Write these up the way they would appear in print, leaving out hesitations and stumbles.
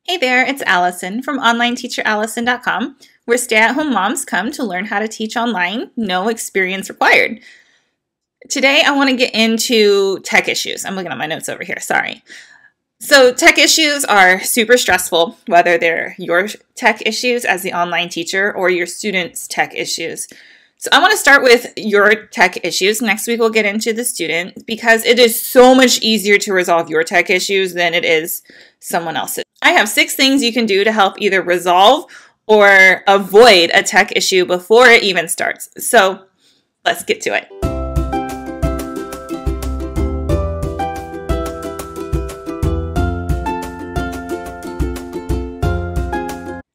Hey there, it's Allison from OnlineTeacherAllison.com, where stay-at-home moms come to learn how to teach online, no experience required. Today, I want to get into tech issues. I'm looking at my notes over here, sorry. So tech issues are super stressful, whether they're your tech issues as the online teacher or your students' tech issues. So I want to start with your tech issues. Next week, we'll get into the student because it is so much easier to resolve your tech issues than it is someone else's. I have 6 things you can do to help either resolve or avoid a tech issue before it even starts. So let's get to it.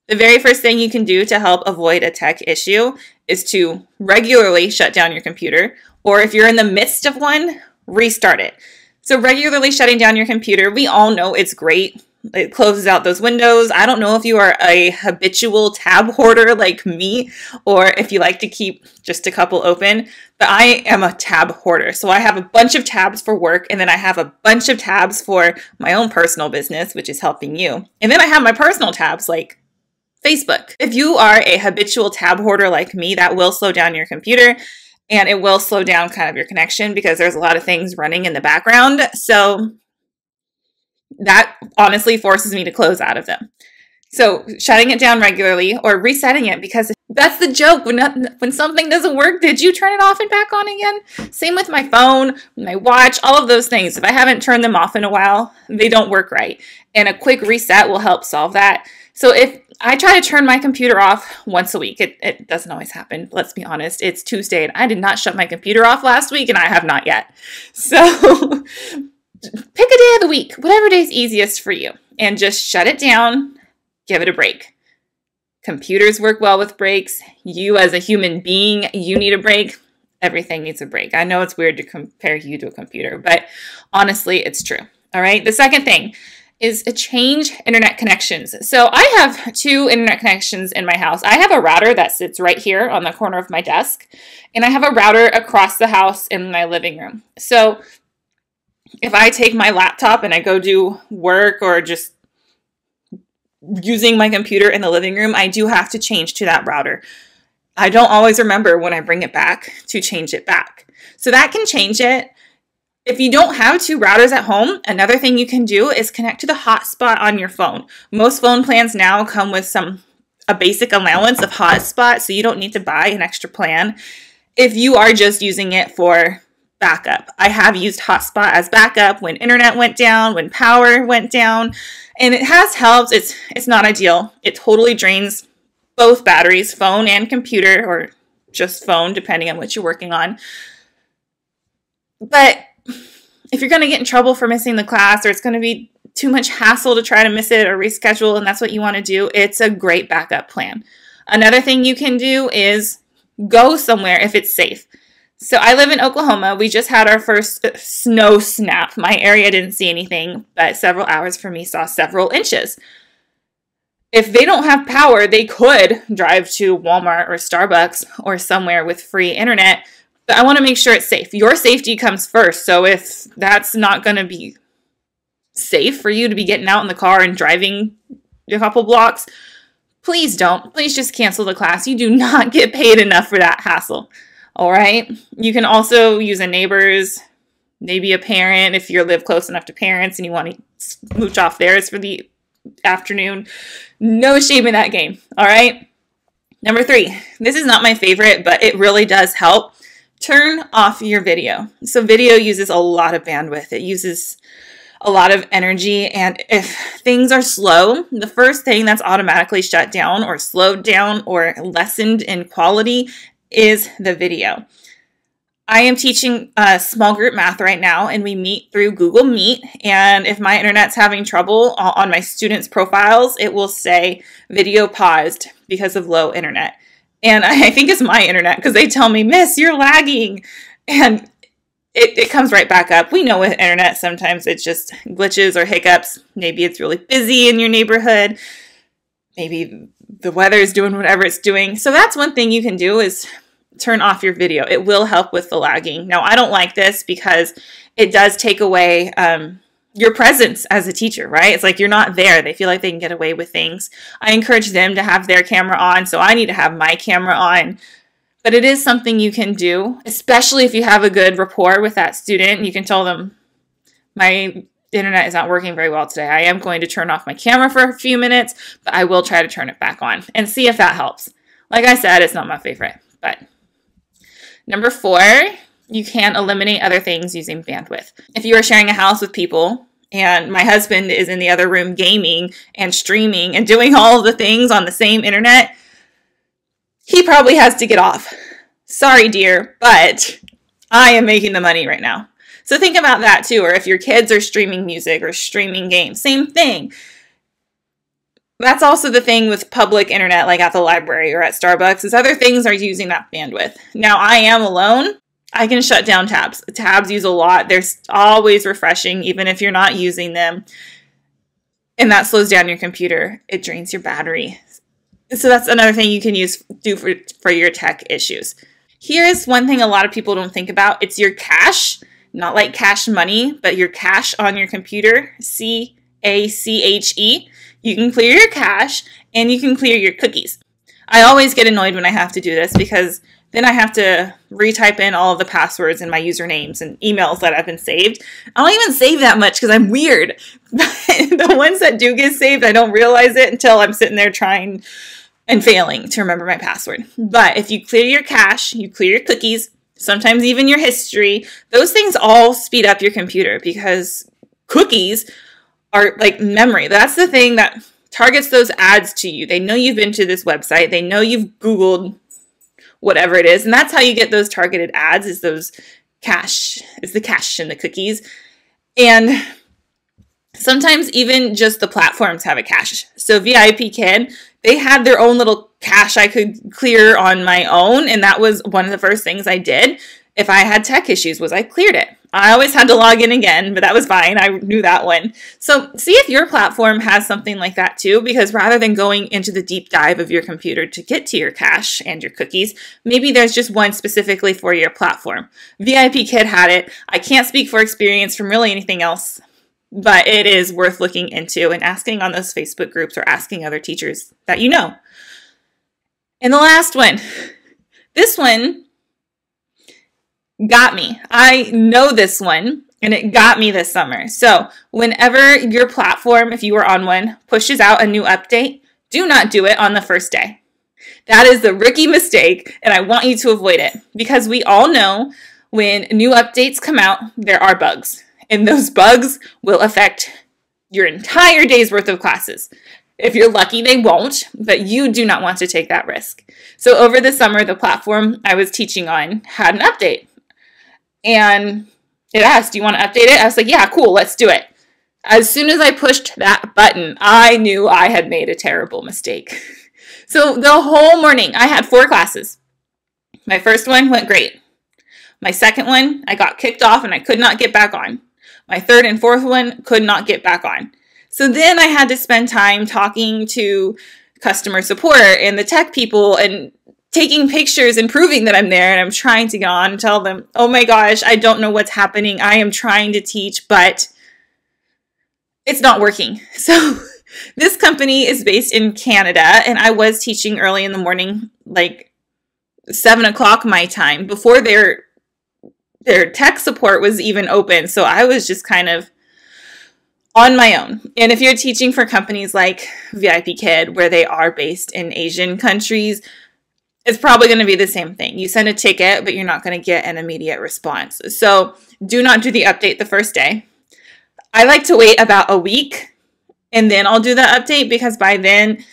The very first thing you can do to help avoid a tech issue is to regularly shut down your computer, or if you're in the midst of one, restart it. So regularly shutting down your computer, we all know it's great. It closes out those windows. I don't know if you are a habitual tab hoarder like me, or if you like to keep just a couple open, but I am a tab hoarder. So I have a bunch of tabs for work, and then I have a bunch of tabs for my own personal business, which is helping you. And then I have my personal tabs like Facebook. If you are a habitual tab hoarder like me, that will slow down your computer and it will slow down kind of your connection because there's a lot of things running in the background. So that honestly forces me to close out of them. So shutting it down regularly or resetting it, because that's the joke. When something doesn't work, did you turn it off and back on again? Same with my phone, my watch, all of those things. If I haven't turned them off in a while, they don't work right. And a quick reset will help solve that. So if I try to turn my computer off once a week, it doesn't always happen. Let's be honest. It's Tuesday and I did not shut my computer off last week and I have not yet. So pick a day of the week, whatever day is easiest for you, and just shut it down, give it a break. Computers work well with breaks. You as a human being, you need a break. Everything needs a break. I know it's weird to compare you to a computer, but honestly, it's true. All right. The second thing is a change internet connections. So I have 2 internet connections in my house. I have a router that sits right here on the corner of my desk, and I have a router across the house in my living room. So if I take my laptop and I go do work or just using my computer in the living room, I do have to change to that router. I don't always remember when I bring it back to change it back. So that can change it. If you don't have 2 routers at home, another thing you can do is connect to the hotspot on your phone. Most phone plans now come with a basic allowance of hotspot, so you don't need to buy an extra plan if you are just using it for backup. I have used hotspot as backup when internet went down, when power went down, and it has helped. It's not ideal. It totally drains both batteries, phone and computer, or just phone, depending on what you're working on. But if you're going to get in trouble for missing the class, or it's going to be too much hassle to try to miss it or reschedule, and that's what you want to do, it's a great backup plan. Another thing you can do is go somewhere if it's safe. So I live in Oklahoma. We just had our first snow snap. My area didn't see anything, but several hours for me saw several inches. If they don't have power, they could drive to Walmart or Starbucks or somewhere with free internet, but I want to make sure it's safe. Your safety comes first. So if that's not going to be safe for you to be getting out in the car and driving a couple blocks, please don't. Please just cancel the class. You do not get paid enough for that hassle. All right. You can also use a neighbor's, maybe a parent if you live close enough to parents and you want to smooch off theirs for the afternoon. No shame in that game. All right. Number 3, this is not my favorite, but it really does help. Turn off your video. So video uses a lot of bandwidth. It uses a lot of energy. And if things are slow, the first thing that's automatically shut down or slowed down or lessened in quality is the video. I am teaching small group math right now, and we meet through Google Meet. And if my internet's having trouble on my students' profiles, it will say video paused because of low internet. And I think it's my internet because they tell me, Miss, you're lagging. And it comes right back up. We know with internet, sometimes it's just glitches or hiccups. Maybe it's really busy in your neighborhood. Maybe the weather is doing whatever it's doing. So that's one thing you can do is turn off your video. It will help with the lagging. Now, I don't like this because it does take away your presence as a teacher, right? It's like you're not there. They feel like they can get away with things. I encourage them to have their camera on, so I need to have my camera on. But it is something you can do, especially if you have a good rapport with that student. You can tell them, my internet is not working very well today. I am going to turn off my camera for a few minutes, but I will try to turn it back on and see if that helps. Like I said, it's not my favorite. But number 4, you can eliminate other things using bandwidth. If you are sharing a house with people, and my husband is in the other room gaming and streaming and doing all of the things on the same internet, he probably has to get off. Sorry, dear, but I am making the money right now. So think about that too. Or if your kids are streaming music or streaming games, same thing. That's also the thing with public internet, like at the library or at Starbucks, is other things are using that bandwidth. Now, I am alone. I can shut down tabs. Tabs use a lot. They're always refreshing, even if you're not using them. And that slows down your computer. It drains your battery. So that's another thing you can do for your tech issues. Here's one thing a lot of people don't think about. It's your cache, not like cash money, but your cache on your computer, CACHE. You can clear your cache and you can clear your cookies. I always get annoyed when I have to do this because then I have to retype in all of the passwords and my usernames and emails that have been saved. I don't even save that much because I'm weird. The ones that do get saved, I don't realize it until I'm sitting there trying and failing to remember my password. But if you clear your cache, you clear your cookies, sometimes even your history, those things all speed up your computer because cookies are like memory. That's the thing that targets those ads to you. They know you've been to this website. They know you've Googled whatever it is. And that's how you get those targeted ads, is those cache, is the cache in the cookies. And sometimes even just the platforms have a cache. So VIPKid, they had their own little cache I could clear on my own. And that was one of the first things I did if I had tech issues, was I cleared it. I always had to log in again, but that was fine. I knew that one. So see if your platform has something like that too, because rather than going into the deep dive of your computer to get to your cache and your cookies, maybe there's just one specifically for your platform. VIPKid had it. I can't speak for experience from really anything else, but it is worth looking into and asking on those Facebook groups or asking other teachers that you know. And the last one, this one got me. I know this one, and it got me this summer. So whenever your platform, if you are on one, pushes out a new update, do not do it on the first day. That is the rookie mistake, and I want you to avoid it because we all know when new updates come out, there are bugs, and those bugs will affect your entire day's worth of classes. If you're lucky, they won't, but you do not want to take that risk. So over the summer, the platform I was teaching on had an update. And it asked, do you want to update it? I was like, yeah, cool, let's do it. As soon as I pushed that button, I knew I had made a terrible mistake. So the whole morning, I had 4 classes. My first one went great. My second one, I got kicked off and I could not get back on. My third and fourth one could not get back on. So then I had to spend time talking to customer support and the tech people and taking pictures and proving that I'm there, and I'm trying to get on and tell them, oh my gosh, I don't know what's happening. I am trying to teach, but it's not working. So this company is based in Canada, and I was teaching early in the morning, like 7 o'clock my time, before their tech support was even open. So I was just kind of on my own. And if you're teaching for companies like VIPKid, where they are based in Asian countries, it's probably going to be the same thing. You send a ticket, but you're not going to get an immediate response. So do not do the update the first day. I like to wait about a week and then I'll do the update because by then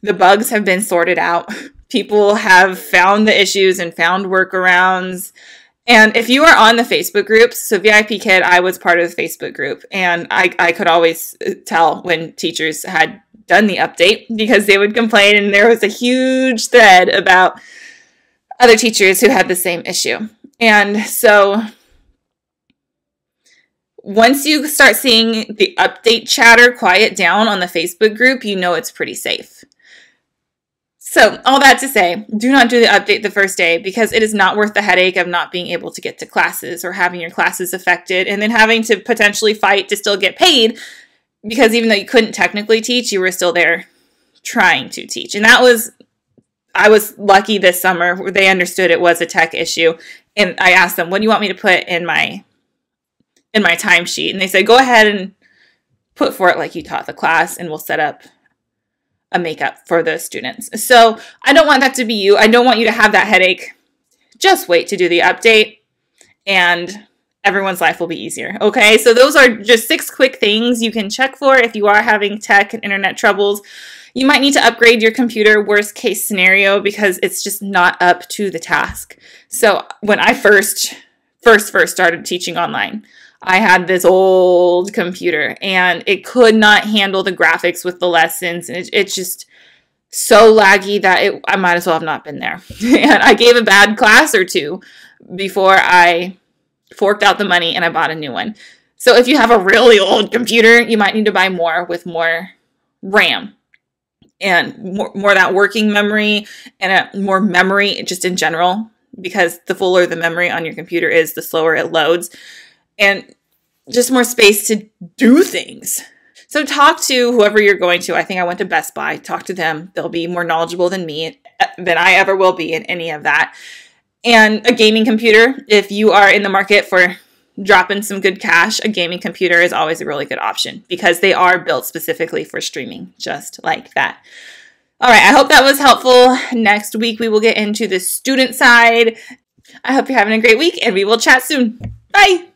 the bugs have been sorted out. People have found the issues and found workarounds. And if you are on the Facebook groups, so VIPKid, I was part of the Facebook group, and I could always tell when teachers had done the update because they would complain, and there was a huge thread about other teachers who had the same issue. And so once you start seeing the update chatter quiet down on the Facebook group, you know it's pretty safe. So all that to say, do not do the update the first day because it is not worth the headache of not being able to get to classes or having your classes affected and then having to potentially fight to still get paid because even though you couldn't technically teach, you were still there trying to teach. And I was lucky this summer where they understood it was a tech issue. And I asked them, what do you want me to put in my timesheet? And they said, go ahead and put for it like you taught the class and we'll set up a makeup for the students. So I don't want that to be you. I don't want you to have that headache. Just wait to do the update and everyone's life will be easier. Okay, so those are just 6 quick things you can check for if you are having tech and internet troubles. You might need to upgrade your computer, worst case scenario, because it's just not up to the task. So when I first started teaching online, I had this old computer and it could not handle the graphics with the lessons. And it's just so laggy that I might as well have not been there. And I gave a bad class or 2 before I forked out the money and I bought a new one. So if you have a really old computer, you might need to buy more with more RAM and more that working memory and more memory just in general, because the fuller the memory on your computer is, the slower it loads. And just more space to do things. So talk to whoever you're going to. I think I went to Best Buy. Talk to them. They'll be more knowledgeable than I ever will be in any of that. And a gaming computer. If you are in the market for dropping some good cash, a gaming computer is always a really good option because they are built specifically for streaming, just like that. All right, I hope that was helpful. Next week, we will get into the student side. I hope you're having a great week and we will chat soon. Bye.